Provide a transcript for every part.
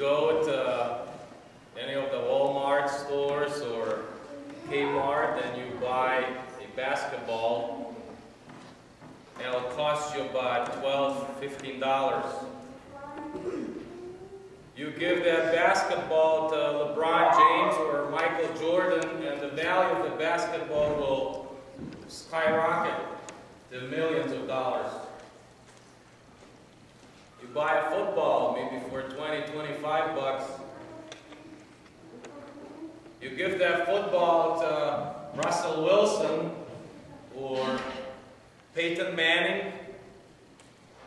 go to any of the Walmart stores or Kmart and you buy a basketball, and it'll cost you about $12, $15. You give that basketball to LeBron James or Michael Jordan, and the value of the basketball will skyrocket to millions of dollars. You buy a football maybe for 20, 25 bucks. You give that football to Russell Wilson or Peyton Manning,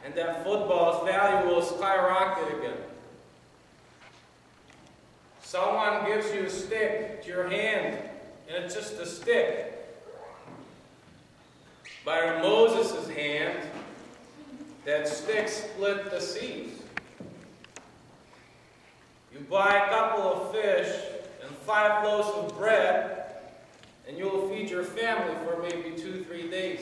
and that football's value will skyrocket again. Someone gives you a stick to your hand, and it's just a stick. By Moses' hand, that stick split the seas. You buy a couple of fish and 5 loaves of bread, and you'll feed your family for maybe 2-3 days.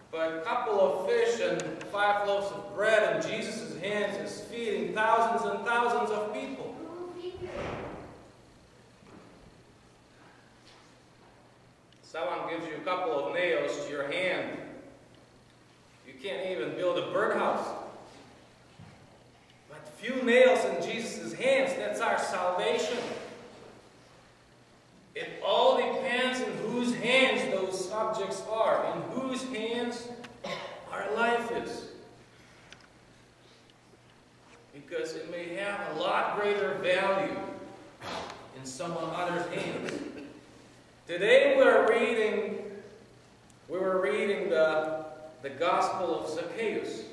But a couple of fish and 5 loaves of bread in Jesus' hands is feeding thousands and thousands of people. Someone gives you a couple of nails to your hand. You can't even build a birdhouse. But few nails in Jesus' hands, that's our salvation. It all depends on whose hands those objects are, in whose hands our life is. Because it may have a lot greater value in someone other's hands. Today we were reading the Gospel of Zacchaeus.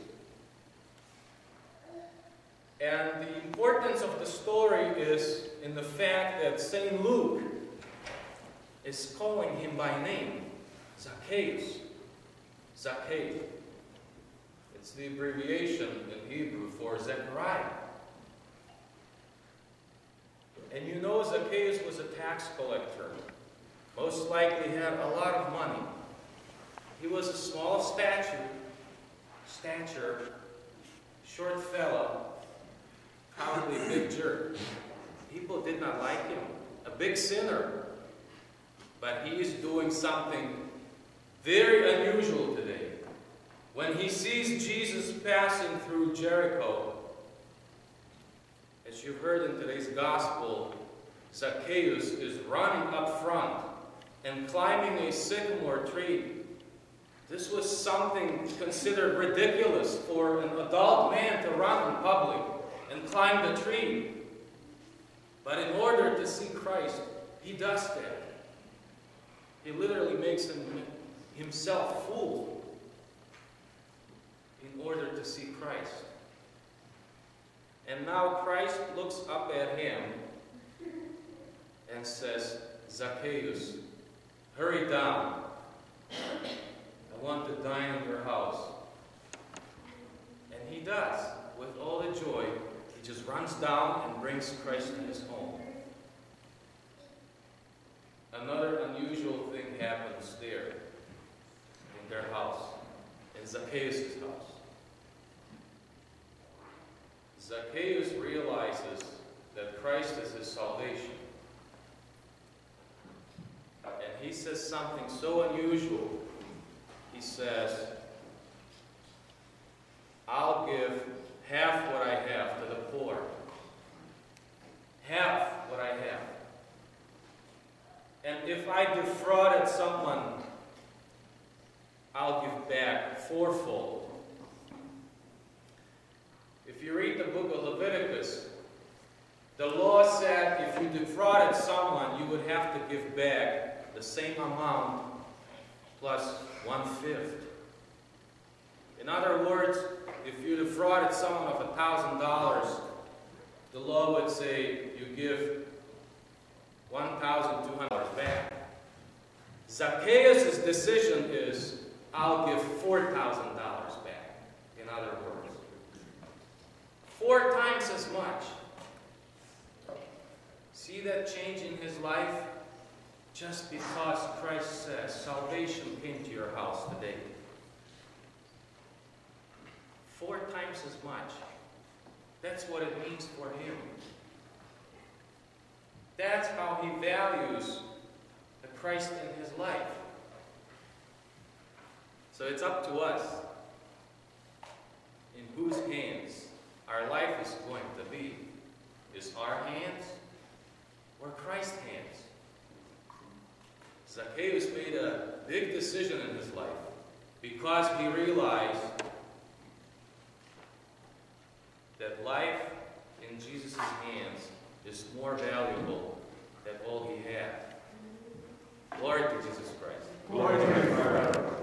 And the importance of the story is in the fact that St. Luke is calling him by name, Zacchaeus. Zacchaeus. It's the abbreviation in Hebrew for Zechariah. And you know Zacchaeus was a tax collector. Most likely had a lot of money. He was a small stature, short fellow, probably a big jerk. People did not like him. A big sinner. But he is doing something very unusual today. When he sees Jesus passing through Jericho, as you heard in today's gospel, Zacchaeus is running up front and climbing a sycamore tree. This was something considered ridiculous for an adult man to run in public and climb the tree. But in order to see Christ, he does that. He literally makes himself fool in order to see Christ. And now Christ looks up at him and says, Zacchaeus, hurry down. I want to dine in your house. And he does. With all the joy, he just runs down and brings Christ to his home. Another unusual thing happens there, in their house, in Zacchaeus' house. Zacchaeus realizes that Christ is his salvation. And he says something so unusual. He says, I'll give half what I have to the poor. Half what I have. And if I defrauded someone, I'll give back fourfold. If you read the book of Leviticus, the law said if you defrauded someone, you would have to give back the same amount plus 1/5. In other words, if you defrauded someone of $1,000, the law would say you give $1,200 back. Zacchaeus' decision is, I'll give $4,000 back. In other words, 4 times as much. See that change in his life? Just because Christ says salvation came to your house today. 4 times as much. That's what it means for him. That's how he values the Christ in his life. So it's up to us in whose hands our life is going to be. Is our hands or Christ's hands? Zacchaeus made a big decision in his life because he realized that life in Jesus' hands is more valuable than all he had. Glory to Jesus Christ. Glory to God.